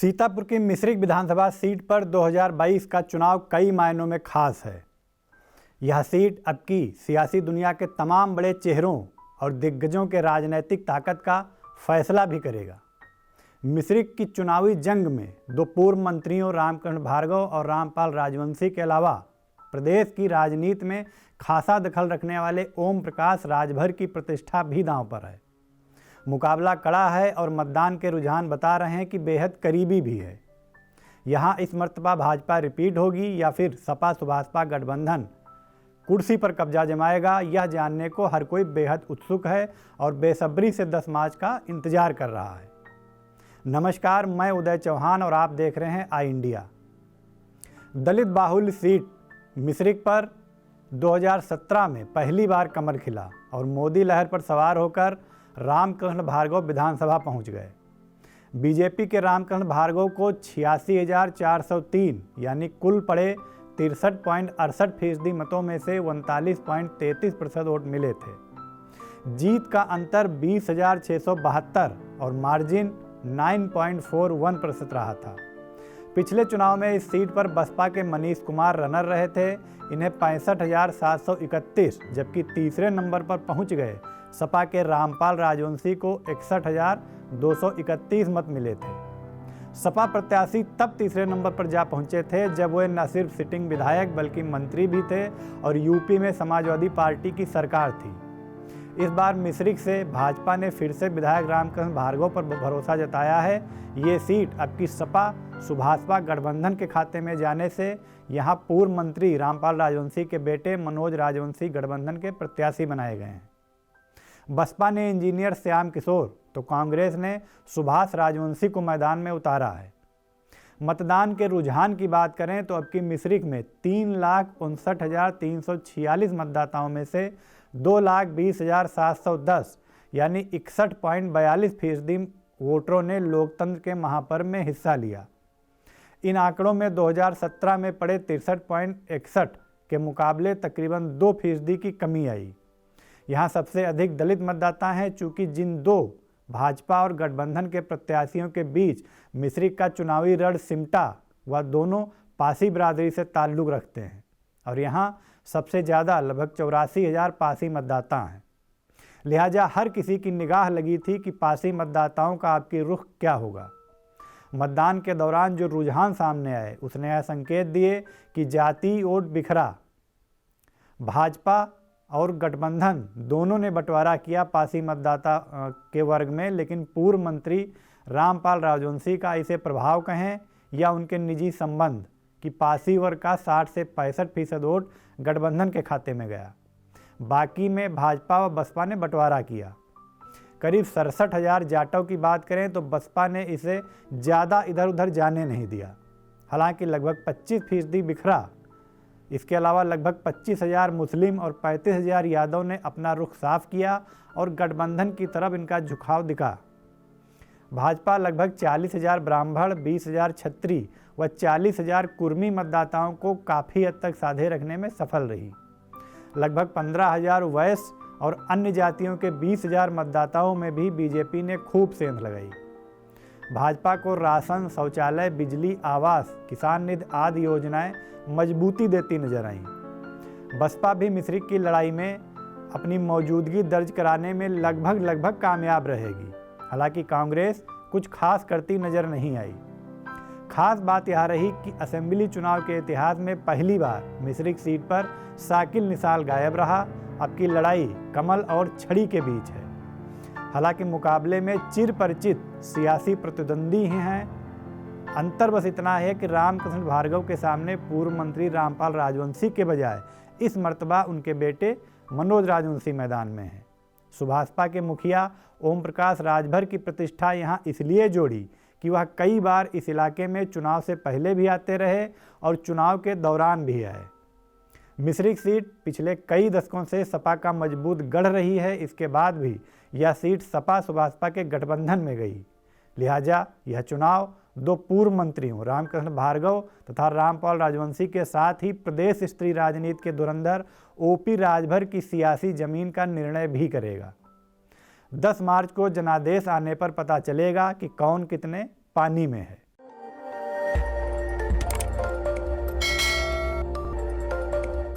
सीतापुर की मिश्रिख विधानसभा सीट पर 2022 का चुनाव कई मायनों में खास है। यह सीट अब की सियासी दुनिया के तमाम बड़े चेहरों और दिग्गजों के राजनीतिक ताकत का फैसला भी करेगा। मिश्रिख की चुनावी जंग में दो पूर्व मंत्रियों रामकृष्ण भार्गव और रामपाल राजवंशी के अलावा प्रदेश की राजनीति में खासा दखल रखने वाले ओम प्रकाश राजभर की प्रतिष्ठा भी दांव पर है। मुकाबला कड़ा है और मतदान के रुझान बता रहे हैं कि बेहद करीबी भी है। यहां इस मर्तबा भाजपा रिपीट होगी या फिर सपा सुभाषपा गठबंधन कुर्सी पर कब्जा जमाएगा, यह जानने को हर कोई बेहद उत्सुक है और बेसब्री से 10 मार्च का इंतजार कर रहा है। नमस्कार, मैं उदय चौहान और आप देख रहे हैं आई इंडिया। दलित बाहुल्य सीट मिश्रिख पर 2017 में पहली बार कमर खिला और मोदी लहर पर सवार होकर रामकृष्ण भार्गव विधानसभा पहुंच गए। बीजेपी के रामकृष्ण भार्गव को 86,403 यानी कुल पड़े 63.68% मतों में से 39.33% वोट मिले थे। जीत का अंतर 20,672 और मार्जिन 9.41% रहा था। पिछले चुनाव में इस सीट पर बसपा के मनीष कुमार रनर रहे थे। इन्हें 65,731 जबकि तीसरे नंबर पर पहुंच गए सपा के रामपाल राजवंशी को 61,231 मत मिले थे। सपा प्रत्याशी तब तीसरे नंबर पर जा पहुंचे थे जब वे न सिर्फ सिटिंग विधायक बल्कि मंत्री भी थे और यूपी में समाजवादी पार्टी की सरकार थी। इस बार मिश्रिख से भाजपा ने फिर से विधायक रामकृष्ण भार्गव पर भरोसा जताया है। ये सीट अब की सपा सुभाषपा गठबंधन के खाते में जाने से यहाँ पूर्व मंत्री रामपाल राजवंशी के बेटे मनोज राजवंशी गठबंधन के प्रत्याशी बनाए गए हैं। बसपा ने इंजीनियर श्याम किशोर तो कांग्रेस ने सुभाष राजवंशी को मैदान में उतारा है। मतदान के रुझान की बात करें तो अब की मिश्रिख में 3,59,346 मतदाताओं में से 2,20,710 यानी 61.42% वोटरों ने लोकतंत्र के महापर्व में हिस्सा लिया। इन आंकड़ों में 2017 में पड़े 63.61 के मुकाबले तकरीबन 2% की कमी आई। यहाँ सबसे अधिक दलित मतदाता हैं, चूँकि जिन दो भाजपा और गठबंधन के प्रत्याशियों के बीच मिश्रिख का चुनावी रण सिमटा वह दोनों पासी बिरादरी से ताल्लुक़ रखते हैं और यहाँ सबसे ज़्यादा लगभग 84,000 पासी मतदाता हैं। लिहाजा हर किसी की निगाह लगी थी कि पासी मतदाताओं का आपकी रुख क्या होगा। मतदान के दौरान जो रुझान सामने आए उसने यह संकेत दिए कि जाति वोट बिखरा। भाजपा और गठबंधन दोनों ने बंटवारा किया पासी मतदाता के वर्ग में, लेकिन पूर्व मंत्री रामपाल राजवंशी का इसे प्रभाव कहें या उनके निजी संबंध कि पासी वर्ग का 60 से 65% वोट गठबंधन के खाते में गया। बाकी में भाजपा व बसपा ने बंटवारा किया। करीब 67,000 जाटों की बात करें तो बसपा ने इसे ज़्यादा इधर उधर जाने नहीं दिया। हालांकि लगभग 25% बिखरा। इसके अलावा लगभग 25,000 मुस्लिम और 35,000 यादव ने अपना रुख साफ किया और गठबंधन की तरफ इनका झुकाव दिखा। भाजपा लगभग 40,000 ब्राह्मण, 20,000 छत्री व 40,000 कुर्मी मतदाताओं को काफ़ी हद तक साधे रखने में सफल रही। लगभग 15,000 वैश्य और अन्य जातियों के 20,000 मतदाताओं में भी बीजेपी ने खूब सेंध लगाई। भाजपा को राशन, शौचालय, बिजली, आवास, किसान निधि आदि योजनाएं मजबूती देती नजर आईं। बसपा भी मिश्रिख की लड़ाई में अपनी मौजूदगी दर्ज कराने में लगभग कामयाब रहेगी। हालांकि कांग्रेस कुछ खास करती नजर नहीं आई। खास बात यह रही कि असेंबली चुनाव के इतिहास में पहली बार मिश्रिख सीट पर साकिल निसाल गायब रहा। अब की लड़ाई कमल और छड़ी के बीच है। हालांकि मुकाबले में चिरपरिचित सियासी प्रतिद्वंदी ही हैं। अंतर बस इतना है कि रामकृष्ण भार्गव के सामने पूर्व मंत्री रामपाल राजवंशी के बजाय इस मर्तबा उनके बेटे मनोज राजवंशी मैदान में हैं। सुभाषपा के मुखिया ओम प्रकाश राजभर की प्रतिष्ठा यहाँ इसलिए जोड़ी कि वह कई बार इस इलाके में चुनाव से पहले भी आते रहे और चुनाव के दौरान भी आए। मिश्रिख सीट पिछले कई दशकों से सपा का मजबूत गढ़ रही है। इसके बाद भी यह सीट सपा सुभाषपा के गठबंधन में गई। लिहाजा यह चुनाव दो पूर्व मंत्रियों रामकृष्ण भार्गव तथा रामपाल राजवंशी के साथ ही प्रदेश स्त्री राजनीति के धुरंधर ओपी राजभर की सियासी जमीन का निर्णय भी करेगा। 10 मार्च को जनादेश आने पर पता चलेगा कि कौन कितने पानी में है।